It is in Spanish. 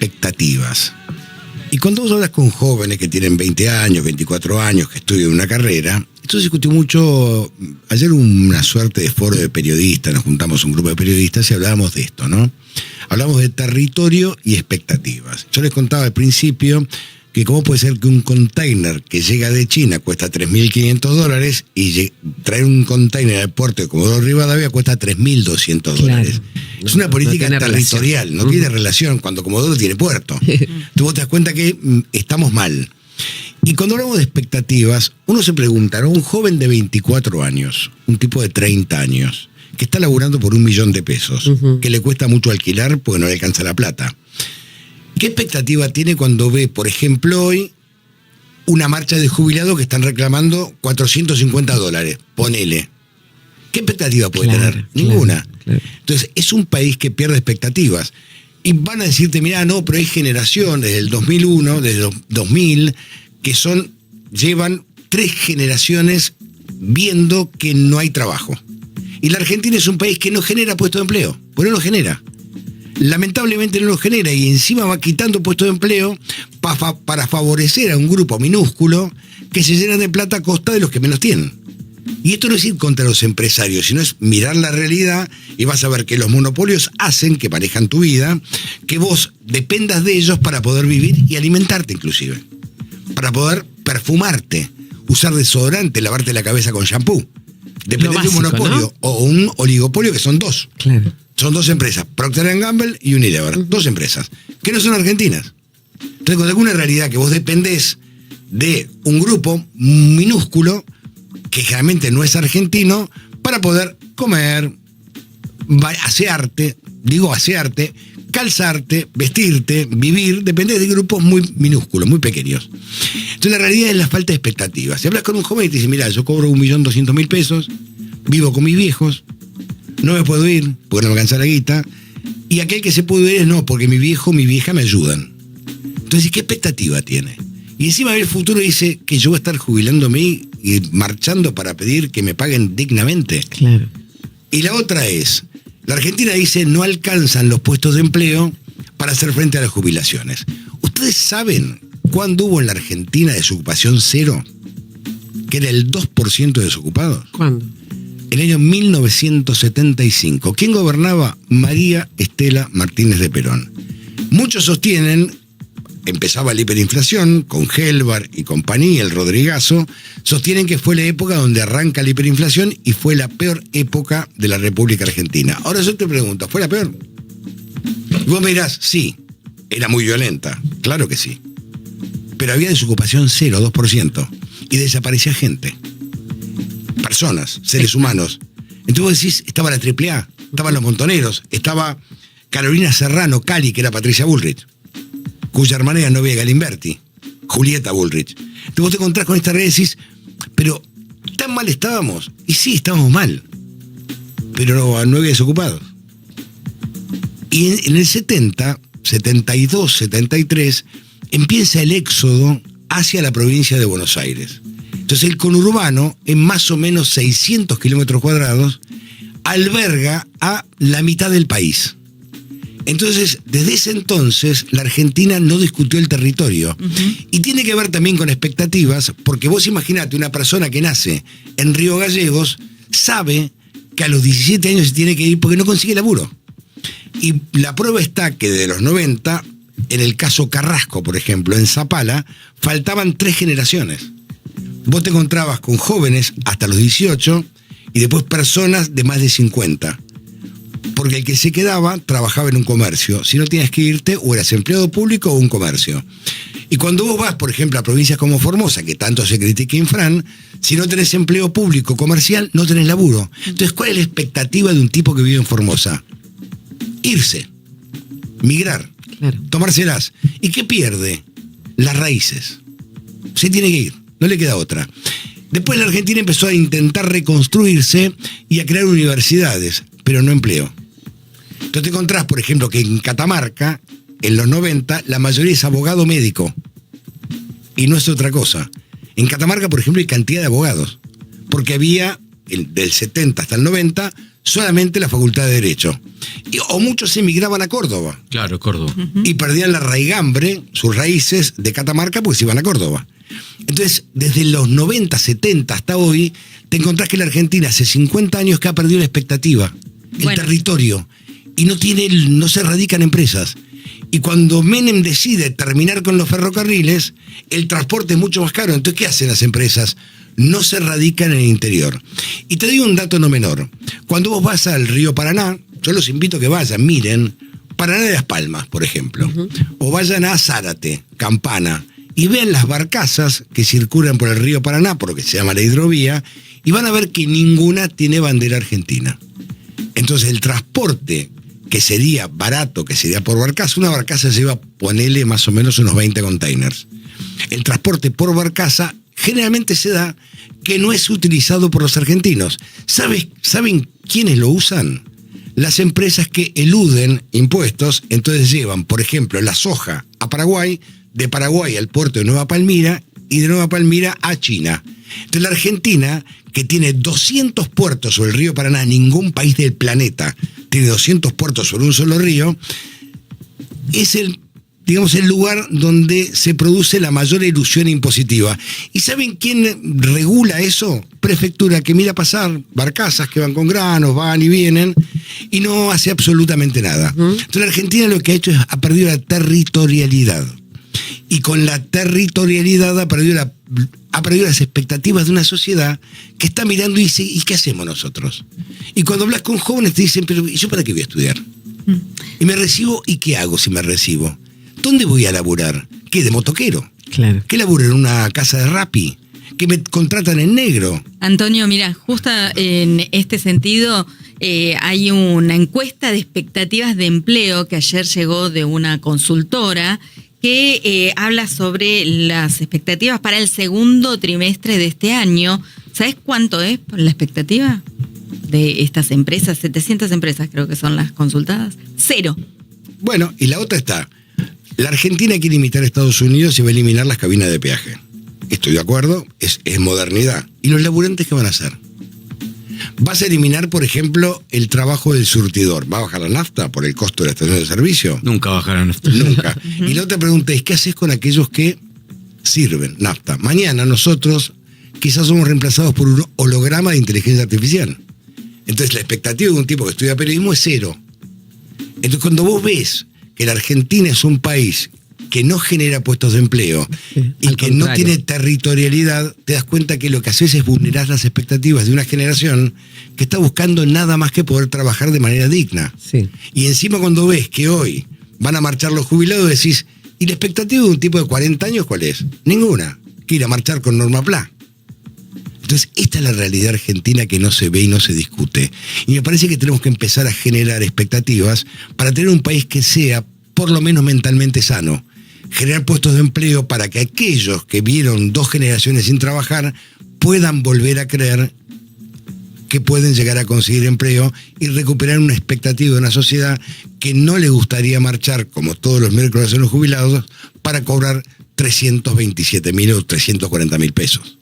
expectativas. Y cuando vos hablas con jóvenes que tienen 20 años, 24 años, que estudian una carrera, esto se discutió mucho. Ayer una suerte de foro de periodistas, nos juntamos un grupo de periodistas y hablábamos de esto, ¿no? Hablamos de territorio y expectativas. Yo les contaba al principio que cómo puede ser que un container que llega de China cuesta $3.500 y traer un container al puerto de Comodoro Rivadavia cuesta $3.200. Claro. Es una política territorial, no tiene relación cuando Comodoro tiene puerto. Tú vos te das cuenta que estamos mal. Y cuando hablamos de expectativas, uno se pregunta, ¿no? Un joven de 24 años, un tipo de 30 años, que está laburando por $1.000.000, que le cuesta mucho alquilar porque no le alcanza la plata. ¿Qué expectativa tiene cuando ve, por ejemplo, hoy una marcha de jubilados que están reclamando $450? Ponele. ¿Qué expectativa puede tener? Ninguna. Claro. Entonces, es un país que pierde expectativas. Y van a decirte, mirá, no, pero hay generaciones del 2001, desde 2000, que llevan 3 generaciones viendo que no hay trabajo. Y la Argentina es un país que no genera puestos de empleo, porque no lo genera. Lamentablemente no lo genera y encima va quitando puestos de empleo para favorecer a un grupo minúsculo que se llenan de plata a costa de los que menos tienen. Y esto no es ir contra los empresarios, sino es mirar la realidad y vas a ver que los monopolios hacen que manejan tu vida, que vos dependas de ellos para poder vivir y alimentarte inclusive, para poder perfumarte, usar desodorante, lavarte la cabeza con shampoo. Depende de un monopolio, ¿no? O un oligopolio, que son 2. Claro. Son 2 empresas, Procter & Gamble y Unilever, 2 empresas, que no son argentinas. Entonces, con alguna realidad que vos dependés de un grupo minúsculo, que generalmente no es argentino, para poder comer, asearte, calzarte, vestirte, vivir, dependés de grupos muy minúsculos, muy pequeños. Entonces la realidad es la falta de expectativas. Si hablas con un joven y te dice, mira, yo cobro $1.200.000, vivo con mis viejos, no me puedo ir porque no me alcanza la guita, y aquel que se puede ir es no, porque mi viejo, mi vieja me ayudan. Entonces, ¿qué expectativa tiene? Y encima el futuro dice que yo voy a estar jubilándome y marchando para pedir que me paguen dignamente. Claro. Y la otra es, la Argentina dice no alcanzan los puestos de empleo para hacer frente a las jubilaciones. ¿Ustedes saben cuándo hubo en la Argentina desocupación cero? Que era el 2% de desocupados. ¿Cuándo? En el año 1975. ¿Quién gobernaba? María Estela Martínez de Perón. Muchos sostienen, empezaba la hiperinflación, con Helbar y compañía, el Rodrigazo, sostienen que fue la época donde arranca la hiperinflación y fue la peor época de la República Argentina. Ahora yo te pregunto, ¿fue la peor? Y vos me dirás, sí, era muy violenta, claro que sí. Pero había desocupación 0, 2%, y desaparecía gente. Personas, seres humanos. Entonces vos decís, estaba la AAA, estaban los montoneros, estaba Carolina Serrano, Cali, que era Patricia Bullrich, cuya hermana era novia de Galimberti, Julieta Bullrich. Entonces vos te encontrás con esta red y decís, pero ¿tan mal estábamos? Y sí, estábamos mal, pero no había desocupados. Y en el 70, 72, 73, empieza el éxodo hacia la provincia de Buenos Aires. Entonces el conurbano, en más o menos 600 kilómetros cuadrados, alberga a la mitad del país. Entonces, desde ese entonces, la Argentina no discutió el territorio. Y tiene que ver también con expectativas, porque vos imaginate, una persona que nace en Río Gallegos, sabe que a los 17 años se tiene que ir porque no consigue laburo. Y la prueba está que de los 90, en el caso Carrasco, por ejemplo, en Zapala, faltaban 3 generaciones. Vos te encontrabas con jóvenes hasta los 18 y después personas de más de 50. Porque el que se quedaba trabajaba en un comercio. Si no tenías que irte, o eras empleado público o un comercio. Y cuando vos vas, por ejemplo, a provincias como Formosa, que tanto se critica Infran, si no tenés empleo público comercial, no tenés laburo. Entonces, ¿cuál es la expectativa de un tipo que vive en Formosa? Irse, migrar, tomárselas. ¿Y qué pierde? Las raíces. Se tiene que ir, no le queda otra. Después la Argentina empezó a intentar reconstruirse y a crear universidades, pero no empleo. Entonces te encontrás, por ejemplo, que en Catamarca, en los 90, la mayoría es abogado médico. Y no es otra cosa. En Catamarca, por ejemplo, hay cantidad de abogados. Porque había, del 70 hasta el 90, solamente la Facultad de Derecho. O muchos emigraban a Córdoba. Claro, Córdoba. Y perdían la raigambre, sus raíces de Catamarca, porque se iban a Córdoba. Entonces, desde los 90, 70 hasta hoy, te encontrás que la Argentina hace 50 años que ha perdido la expectativa, el territorio, y no se radican empresas. Y cuando Menem decide terminar con los ferrocarriles, el transporte es mucho más caro. Entonces, ¿qué hacen las empresas? No se radican en el interior. Y te digo un dato no menor. Cuando vos vas al río Paraná, yo los invito a que vayan, miren, Paraná de las Palmas, por ejemplo, o vayan a Zárate, Campana, y vean las barcazas que circulan por el río Paraná, por lo que se llama la hidrovía, y van a ver que ninguna tiene bandera argentina. Entonces el transporte que sería barato, que sería por barcaza, una barcaza lleva, ponele más o menos unos 20 containers. El transporte por barcaza generalmente se da que no es utilizado por los argentinos. ¿Saben quiénes lo usan? Las empresas que eluden impuestos, entonces llevan, por ejemplo, la soja a Paraguay, de Paraguay al puerto de Nueva Palmira y de Nueva Palmira a China. Entonces la Argentina, que tiene 200 puertos sobre el río Paraná, ningún país del planeta tiene 200 puertos sobre un solo río, es el lugar donde se produce la mayor ilusión impositiva. ¿Y saben quién regula eso? Prefectura, que mira pasar barcazas que van con granos, van y vienen, y no hace absolutamente nada. Entonces la Argentina lo que ha hecho es ha perdido la territorialidad. Y con la territorialidad ha perdido las expectativas de una sociedad que está mirando y dice, ¿y qué hacemos nosotros? Y cuando hablas con jóvenes te dicen, pero ¿y yo para qué voy a estudiar? Y me recibo, ¿y qué hago si me recibo? ¿Dónde voy a laburar? ¿Qué, de motoquero? Claro. ¿Qué laburo en una casa de Rappi? ¿Que me contratan en negro? Antonio, mira, justo en este sentido hay una encuesta de expectativas de empleo que ayer llegó de una consultora que habla sobre las expectativas para el segundo trimestre de este año. ¿Sabes cuánto es la expectativa de estas empresas? 700 empresas creo que son las consultadas. 0. Bueno, y la otra está. La Argentina quiere imitar a Estados Unidos y va a eliminar las cabinas de peaje. Estoy de acuerdo, es modernidad. ¿Y los laburantes qué van a hacer? ¿Vas a eliminar, por ejemplo, el trabajo del surtidor? ¿Va a bajar la nafta por el costo de la estación de servicio? Nunca bajarán nafta. Nunca. Y la otra pregunta es, ¿qué haces con aquellos que sirven nafta? Mañana nosotros quizás somos reemplazados por un holograma de inteligencia artificial. Entonces la expectativa de un tipo que estudia periodismo es 0. Entonces cuando vos ves que la Argentina es un país que no genera puestos de empleo y que no tiene territorialidad, te das cuenta que lo que haces es vulnerar las expectativas de una generación que está buscando nada más que poder trabajar de manera digna. Sí. Y encima cuando ves que hoy van a marchar los jubilados, decís, ¿y la expectativa de un tipo de 40 años cuál es? Ninguna. Que ir a marchar con Norma Pla. Entonces, esta es la realidad argentina que no se ve y no se discute. Y me parece que tenemos que empezar a generar expectativas para tener un país que sea, por lo menos mentalmente sano. Generar puestos de empleo para que aquellos que vieron 2 generaciones sin trabajar puedan volver a creer que pueden llegar a conseguir empleo y recuperar una expectativa de una sociedad que no le gustaría marchar, como todos los miércoles en los jubilados, para cobrar 327.000 o 340.000 pesos.